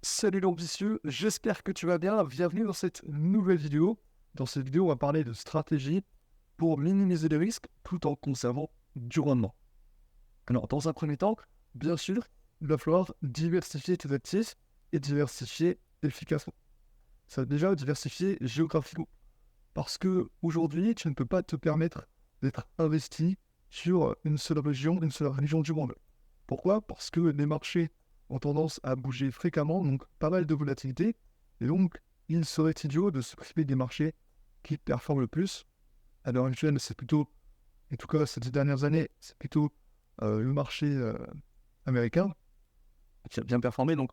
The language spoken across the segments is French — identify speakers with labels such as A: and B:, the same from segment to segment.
A: Salut l'ambitieux, j'espère que tu vas bien. Bienvenue dans cette nouvelle vidéo. Dans cette vidéo, on va parler de stratégie pour minimiser les risques tout en conservant du rendement. Alors, dans un premier temps, bien sûr, il va falloir diversifier tes actifs et diversifier efficacement. Ça va déjà diversifier géographiquement. Parce que aujourd'hui, tu ne peux pas te permettre d'être investi sur une seule région du monde. Pourquoi? Parce que les marchés ont tendance à bouger fréquemment, donc pas mal de volatilité. Et donc, il serait idiot de se priver des marchés qui performent le plus. À l'heure actuelle, c'est plutôt, en tout cas ces 10 dernières années, c'est plutôt le marché américain qui a bien performé. Donc,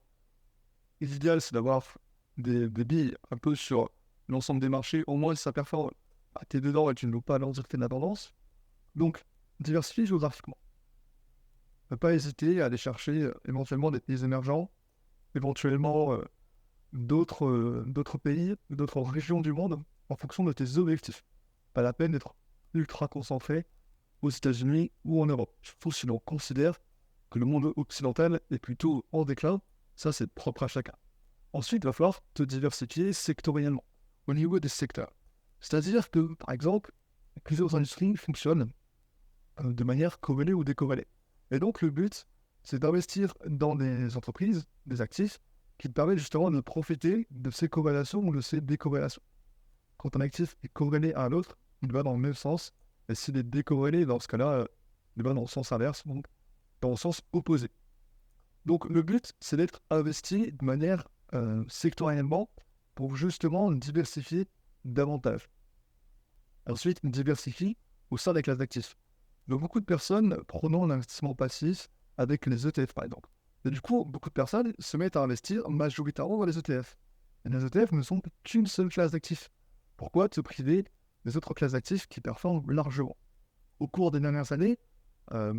A: l'idéal, c'est d'avoir des billes un peu sur l'ensemble des marchés. Au moins, si ça performe, bah, tu es dedans et tu ne veux pas alourdir tes tendances. Donc, diversifier géographiquement. Ne pas hésiter à aller chercher éventuellement des pays émergents, éventuellement d'autres pays, d'autres régions du monde, en fonction de tes objectifs. Pas la peine d'être ultra concentré aux États-Unis ou en Europe. Surtout si l'on considère que le monde occidental est plutôt en déclin. Ça, c'est propre à chacun. Ensuite, il va falloir te diversifier sectoriellement, au niveau des secteurs. C'est-à-dire que, par exemple, plusieurs industries fonctionnent de manière corrélée ou décorrélée. Et donc, le but, c'est d'investir dans des entreprises, des actifs, qui te permettent justement de profiter de ces corrélations ou de ces décorrélations. Quand un actif est corrélé à un autre, il va dans le même sens. Et s'il est décorrélé, dans ce cas-là, il va dans le sens inverse, donc dans le sens opposé. Donc, le but, c'est d'être investi de manière sectoriellement pour justement diversifier davantage. Ensuite, diversifier au sein des classes d'actifs. Donc, beaucoup de personnes prenant l'investissement passif avec les ETF, par exemple. Et du coup, beaucoup de personnes se mettent à investir majoritairement dans les ETF. Et les ETF ne sont qu'une seule classe d'actifs. Pourquoi te priver des autres classes d'actifs qui performent largement? Au cours des dernières années,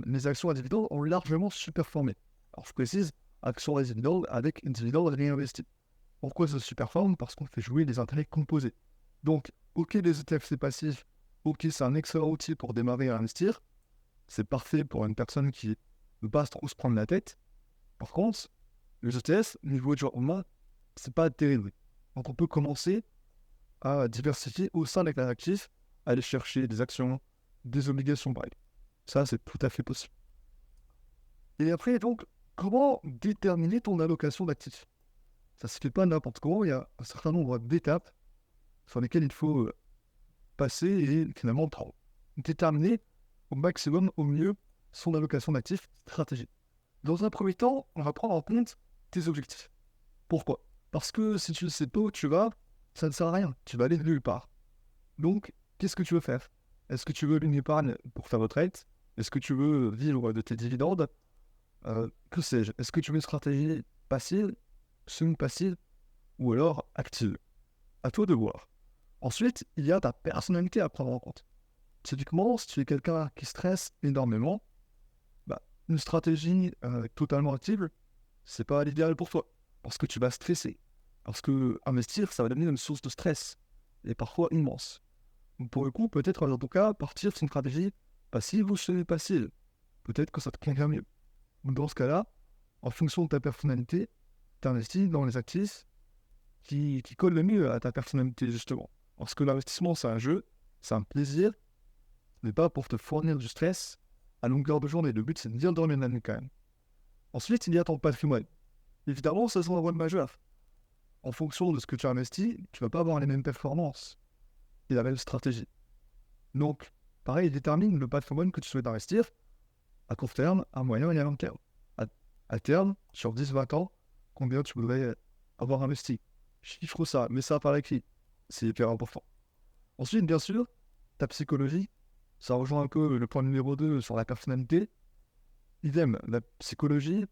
A: les actions à dividendes ont largement superformé. Alors, je précise, actions à dividendes avec dividendes réinvestis. Pourquoi ça superforme? Parce qu'on fait jouer des intérêts composés. Donc, ok, les ETF c'est passif, ok, c'est un excellent outil pour démarrer à investir, c'est parfait pour une personne qui ne veut pas trop se prendre la tête. Par contre, les ETF, niveau du rendement, c'est pas terrible. Donc, on peut commencer à diversifier au sein des classes actifs, aller chercher des actions, des obligations, par exemple. Ça, c'est tout à fait possible. Et après, donc, comment déterminer ton allocation d'actifs? Ça se fait pas n'importe comment, il y a un certain nombre d'étapes sur lesquelles il faut passer et finalement déterminer au maximum, au mieux, son allocation d'actifs stratégique. Dans un premier temps, on va prendre en compte tes objectifs. Pourquoi? Parce que si tu ne sais pas où tu vas, ça ne sert à rien, tu vas aller nulle part. Donc, qu'est-ce que tu veux faire? Est-ce que tu veux une épargne pour ta retraite? Est-ce que tu veux vivre de tes dividendes? Que sais-je? Est-ce que tu veux une stratégie passive, semi-passive ou alors active? À toi de voir. Ensuite, il y a ta personnalité à prendre en compte. Typiquement, si tu es quelqu'un qui stresse énormément, bah, une stratégie totalement active, c'est pas l'idéal pour toi. Parce que tu vas stresser. Parce que investir, ça va devenir une source de stress. Et parfois immense. Donc, pour le coup, peut-être en tout cas, partir sur une stratégie passive ou semi-passive. Peut-être que ça te convient mieux. Donc, dans ce cas-là, en fonction de ta personnalité, tu investis dans les actifs qui collent le mieux à ta personnalité, justement. Parce que l'investissement, c'est un jeu, c'est un plaisir, mais pas pour te fournir du stress à longueur de journée. Le but, c'est de bien dormir la nuit quand même. Ensuite, il y a ton patrimoine. Évidemment, ça joue un rôle majeur. En fonction de ce que tu as investi, tu vas pas avoir les mêmes performances et la même stratégie. Donc, pareil, détermine le patrimoine que tu souhaites investir à court terme, à moyen et à long terme. À terme, sur 10-20 ans, combien tu voudrais avoir investi. Chiffre ça, mets ça par écrit. C'est hyper important. Ensuite, bien sûr, ta psychologie, ça rejoint un peu le point numéro 2 sur la personnalité. Idem, la psychologie,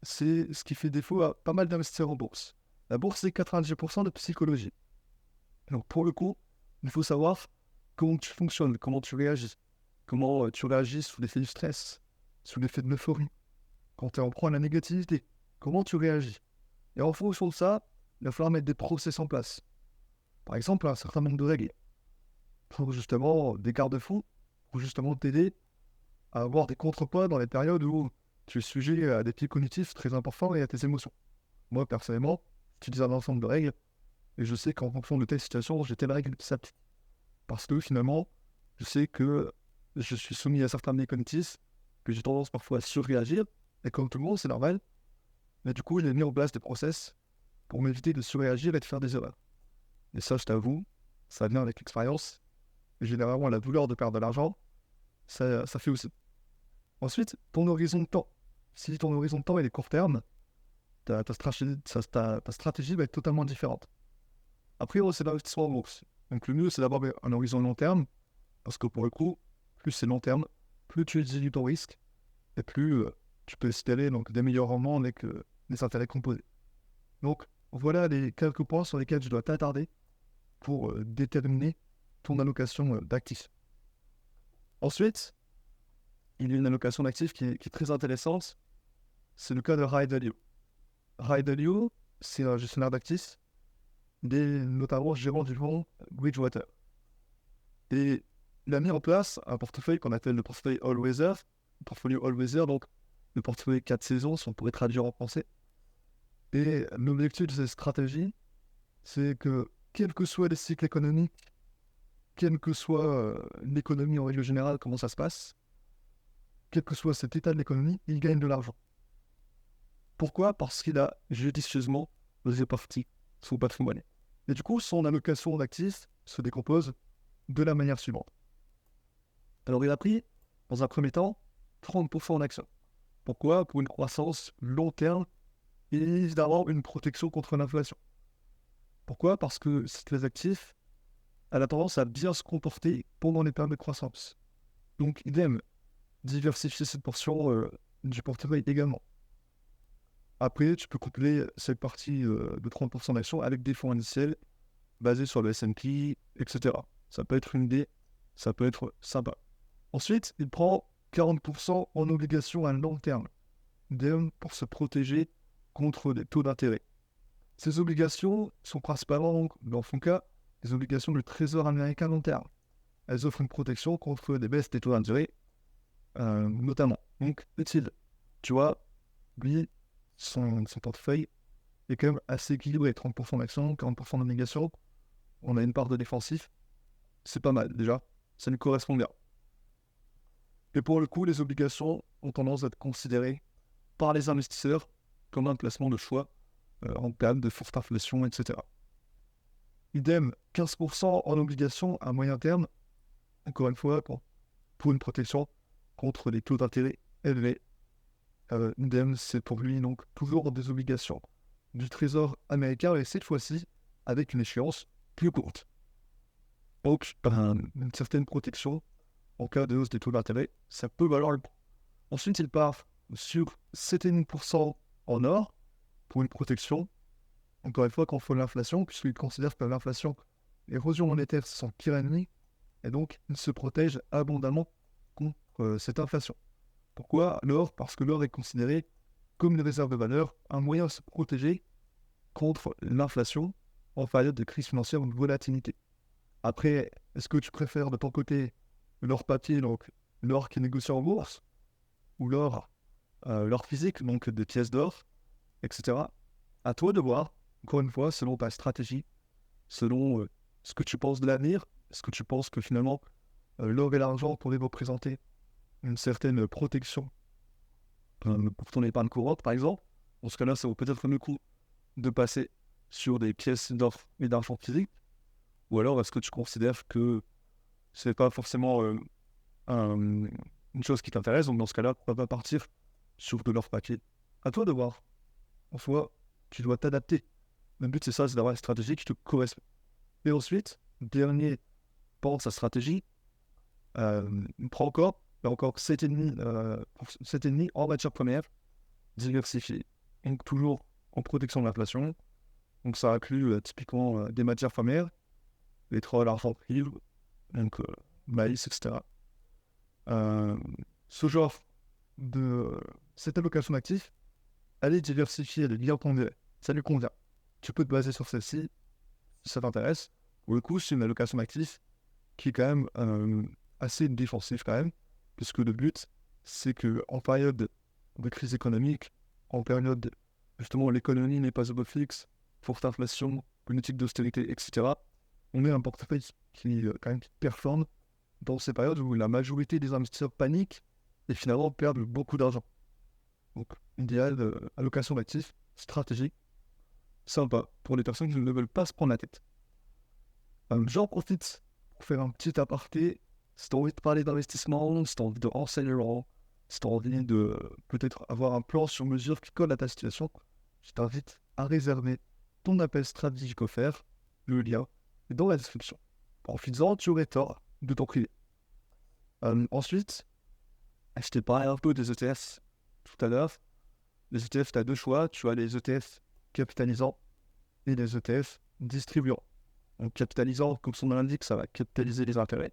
A: c'est ce qui fait défaut à pas mal d'investisseurs en bourse. La bourse, c'est 90% de psychologie. Donc, pour le coup, il faut savoir comment tu fonctionnes, comment tu réagis, comment tu réagis sous l'effet du stress, sous l'effet de l'euphorie, quand tu es en proie à la négativité, comment tu réagis. Et en fonction de ça, il va falloir mettre des process en place. Par exemple, un certain nombre de règles pour justement des garde-fous, pour justement t'aider à avoir des contrepoids dans les périodes où tu es sujet à des pics cognitifs très importants et à tes émotions. Moi, personnellement, j'utilise un ensemble de règles et je sais qu'en fonction de telle situation, j'ai telle règle qui s'applique. Parce que finalement, je sais que je suis soumis à certains mécanismes, que j'ai tendance parfois à surréagir, et comme tout le monde, c'est normal, mais du coup, j'ai mis en place des process pour m'éviter de surréagir et de faire des erreurs. Et ça, je t'avoue, ça vient avec l'expérience, et généralement la douleur de perdre de l'argent, ça fait aussi. Ensuite, ton horizon de temps. Si ton horizon de temps est court terme, ta stratégie va être totalement différente. Après, c'est l'investissement en bourse. Donc le mieux, c'est d'avoir un horizon long terme, parce que pour le coup, plus c'est long terme, plus tu dilues ton risque, et plus tu peux espérer donc, des meilleurs rendements avec les intérêts composés. Donc voilà les quelques points sur lesquels tu dois t'attarder pour déterminer ton allocation d'actifs. Ensuite, il y a une allocation d'actifs qui est très intéressante, c'est le cas de High Value. High Value, c'est un gestionnaire d'actifs, notamment gérant du fonds Bridgewater. Et il a mis en place un portefeuille qu'on appelle le portefeuille All Weather, le portfolio All Weather, donc le portefeuille 4 saisons, si on pourrait traduire en français. Et l'objectif de cette stratégie, c'est que, quels que soient les cycles économiques, quelle que soit l'économie en règle générale, comment ça se passe, quel que soit cet état de l'économie, il gagne de l'argent. Pourquoi? Parce qu'il a judicieusement réparti son patrimoine. Et du coup, son allocation d'actifs se décompose de la manière suivante. Alors, il a pris, dans un premier temps, 30% en actions. Pourquoi? Pour une croissance long terme et évidemment une protection contre l'inflation. Pourquoi? Parce que ces actifs a la tendance à bien se comporter pendant les périodes de croissance. Donc, il aime diversifier cette portion du portefeuille également. Après, tu peux coupler cette partie de 30% d'actions avec des fonds indiciels basés sur le S&P, etc. Ça peut être une idée, ça peut être sympa. Ensuite, il prend 40% en obligations à long terme, pour se protéger contre des taux d'intérêt. Ces obligations sont principalement, dans son cas, des obligations du Trésor américain long terme. Elles offrent une protection contre des baisses des taux d'intérêt, notamment. Donc, utile. Tu vois, lui, son portefeuille est quand même assez équilibré. 30% d'actions, 40% d'obligations. On a une part de défensif. C'est pas mal, déjà. Ça lui correspond bien. Et pour le coup, les obligations ont tendance à être considérées par les investisseurs comme un placement de choix en période de forte inflation, etc. Idem, 15% en obligations à moyen terme, encore une fois, pour une protection contre les taux d'intérêt élevés. Idem, c'est pour lui donc toujours des obligations du Trésor américain, et cette fois-ci avec une échéance plus courte. Donc, une certaine protection en cas de hausse des taux d'intérêt, ça peut valoir le coup. Ensuite, il part sur 7,5% en or pour une protection, encore une fois, contre l'inflation, puisqu'il considère que l'inflation, l'érosion monétaire, sont pire ennemis, et donc il se protège abondamment contre cette inflation. Pourquoi l'or? Parce que l'or est considéré comme une réserve de valeur, un moyen de se protéger contre l'inflation en période de crise financière ou de volatilité. Après, est-ce que tu préfères de ton côté l'or papier, donc l'or qui est négocié en bourse, ou l'or physique, donc des pièces d'or, etc. À toi de voir, encore une fois, selon ta stratégie, selon ce que tu penses de l'avenir, est-ce que tu penses que finalement l'or et l'argent pourraient représenter une certaine protection pour ton épargne courante, par exemple. Dans ce cas-là, ça vaut peut-être le coup de passer sur des pièces d'or et d'argent physique. Ou alors, est-ce que tu considères que c'est pas forcément une chose qui t'intéresse? Donc, dans ce cas-là, pourquoi pas partir sur de l'or papier? À toi de voir. En soi, tu dois t'adapter. Le but, c'est ça, c'est d'avoir une stratégie qui te correspond. Et ensuite, dernier pan de sa stratégie, prend encore 7,5 en matière première, diversifiée. Donc toujours en protection de l'inflation. Donc ça inclut typiquement des matières premières, pétrole, argent, cuivre, donc maïs, etc. Ce genre de cette allocation d'actifs, elle est diversifiée, elle est bien pondérée. Ça lui convient. Tu peux te baser sur celle-ci si ça t'intéresse. Pour le coup, c'est une allocation d'actifs qui est quand même assez défensif quand même, puisque le but, c'est que en période de crise économique, en période justement l'économie n'est pas au beau fixe, forte inflation, politique d'austérité, etc., on est un portefeuille qui, quand même, qui performe dans ces périodes où la majorité des investisseurs paniquent et finalement perdent beaucoup d'argent. Donc, idéal, allocation d'actifs, stratégique, sympa pour les personnes qui ne veulent pas se prendre la tête. J'en profite pour faire un petit aparté. Si tu as envie de parler d'investissement, si tu as envie de renseignements, si tu as envie de peut-être avoir un plan sur mesure qui colle à ta situation, je t'invite à réserver ton appel stratégique offert. Le lien est dans la description. Profites-en, tu aurais tort de t'en priver. Ensuite, je t'ai parlé un peu des ETF tout à l'heure. Les ETF, tu as deux choix. Tu as les ETF capitalisants et les ETF distribuants. Donc, capitalisant, comme son nom l'indique, ça va capitaliser les intérêts.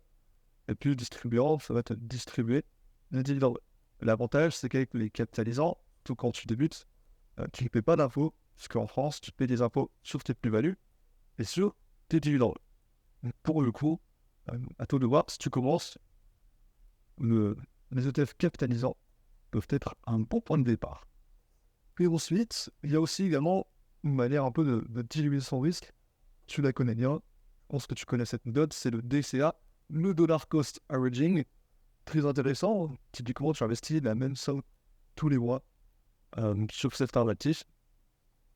A: Et puis, distribuant, ça va te distribuer les dividendes. L'avantage, c'est qu'avec les capitalisants, tout quand tu débutes, tu ne paies pas d'impôts, puisqu'en France, tu paies des impôts sur tes plus-values et sur tes dividendes. Donc, pour le coup, à toi de voir, si tu commences, les ETF capitalisants peuvent être un bon point de départ. Puis ensuite, il y a aussi également une manière un peu de diluer son risque. Tu la connais bien. Je pense que tu connais cette méthode, c'est le DCA, le Dollar Cost Averaging. Très intéressant. Typiquement, tu investis la même somme tous les mois sur certains actifs.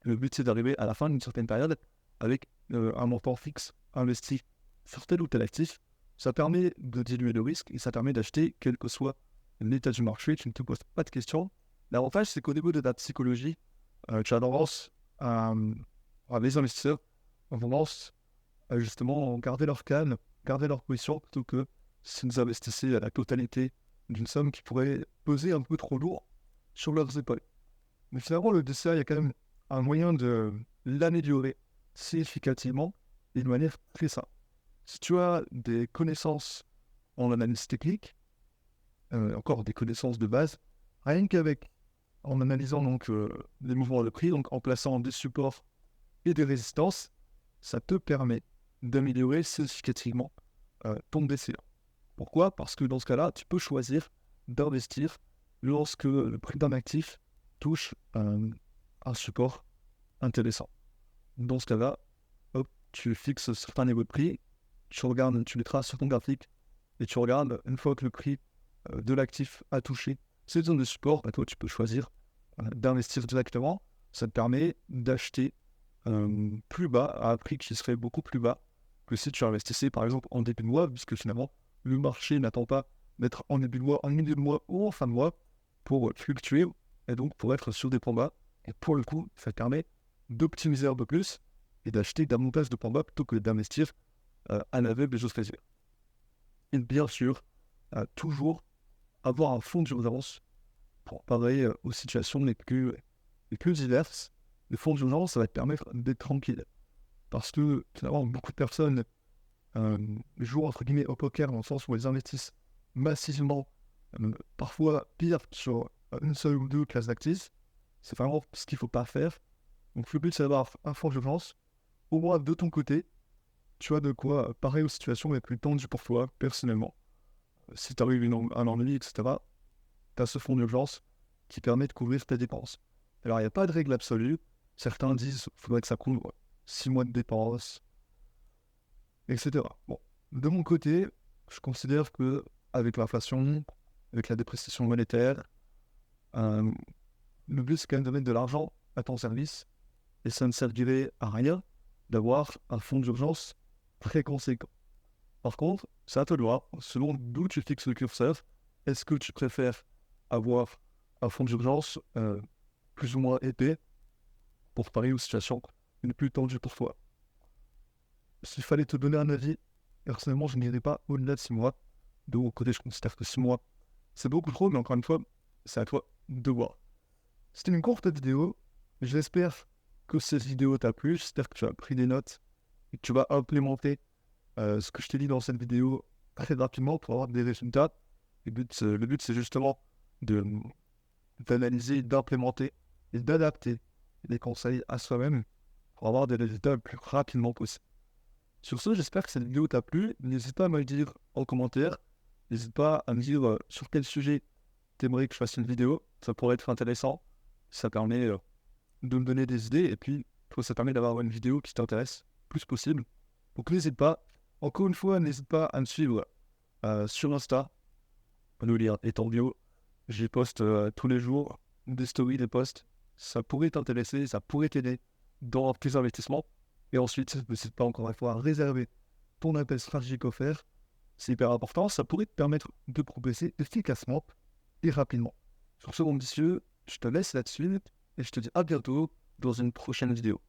A: Le but, c'est d'arriver à la fin d'une certaine période avec un montant fixe investi sur tel ou tel actif. Ça permet de diluer le risque et ça permet d'acheter quel que soit l'état du marché. Tu ne te poses pas de questions. L'avantage, c'est qu'au niveau de ta psychologie, tu as tendance les investisseurs ont tendance à justement garder leur calme, garder leur position, plutôt que si vous investissez à la totalité d'une somme qui pourrait peser un peu trop lourd sur leurs épaules. Mais finalement, le DCA, il y a quand même un moyen de l'améliorer significativement et de manière très simple. Si tu as des connaissances en analyse technique, encore des connaissances de base, rien qu'avec, en analysant donc les mouvements de prix, donc en plaçant des supports et des résistances, ça te permet d'améliorer significativement ton DCA. Pourquoi? Parce que dans ce cas-là, tu peux choisir d'investir lorsque le prix d'un actif touche un support intéressant. Dans ce cas-là, hop, tu fixes certains niveaux de prix, tu regardes, tu les traces sur ton graphique et tu regardes une fois que le prix de l'actif a touché cette zone de support, bah, toi tu peux choisir d'investir directement. Ça te permet d'acheter plus bas, à un prix qui serait beaucoup plus bas que si tu investissais par exemple en début de mois, puisque finalement le marché n'attend pas d'être en début de mois, en milieu de mois ou en fin de mois pour fluctuer et donc pour être sur des points bas. Et pour le coup, ça permet d'optimiser un peu plus et d'acheter davantage de points bas plutôt que d'investir à l'aveugle des choses faciles. Et bien sûr, toujours avoir un fonds d'urgence pour parer aux situations les plus diverses. Le fonds d'urgence, ça va te permettre d'être tranquille. Parce que finalement, beaucoup de personnes jouent entre guillemets au poker dans le sens où elles investissent massivement, parfois pire sur une seule ou deux classes d'actifs. C'est vraiment ce qu'il ne faut pas faire. Donc le but, c'est d'avoir un fonds d'urgence. Au moins de ton côté, tu as de quoi parer aux situations les plus tendues pour toi, personnellement. Si tu arrives un ennui, etc., tu as ce fonds d'urgence qui permet de couvrir tes dépenses. Alors, il n'y a pas de règle absolue. Certains disent qu'il faudrait que ça couvre 6 mois de dépenses, etc. Bon, de mon côté, je considère que avec l'inflation, avec la dépréciation monétaire, le but, c'est quand même de mettre de l'argent à ton service et ça ne servirait à rien d'avoir un fonds d'urgence très conséquent. Par contre, c'est à toi de voir, selon d'où tu fixes le curseur, est-ce que tu préfères avoir un fonds d'urgence plus ou moins épais pour parer aux situations les plus tendues pour toi. S'il fallait te donner un avis, personnellement, je n'irais pas au-delà de 6 mois. De mon côté, je considère que 6 mois, c'est beaucoup trop, mais encore une fois, c'est à toi de voir. C'était une courte vidéo. J'espère que cette vidéo t'a plu. J'espère que tu as pris des notes et que tu vas implémenter ce que je t'ai dit dans cette vidéo très rapidement pour avoir des résultats. Le but c'est justement d'analyser, d'implémenter et d'adapter les conseils à soi-même pour avoir des résultats le plus rapidement possible. Sur ce, j'espère que cette vidéo t'a plu. N'hésite pas à me le dire en commentaire. N'hésite pas à me dire sur quel sujet tu aimerais que je fasse une vidéo. Ça pourrait être intéressant. Ça permet de me donner des idées. Et puis, toi, ça permet d'avoir une vidéo qui t'intéresse plus possible. Donc, n'hésite pas. Encore une fois, n'hésite pas à me suivre sur Insta. Le lien est en bio. J'y poste tous les jours des stories, des posts. Ça pourrait t'intéresser, ça pourrait t'aider dans tes investissements. Et ensuite, n'hésite pas encore une fois à réserver ton appel stratégique offert. C'est hyper important. Ça pourrait te permettre de progresser efficacement et rapidement. Sur ce, mon monsieur, je te laisse là-dessus et je te dis à bientôt dans une prochaine vidéo.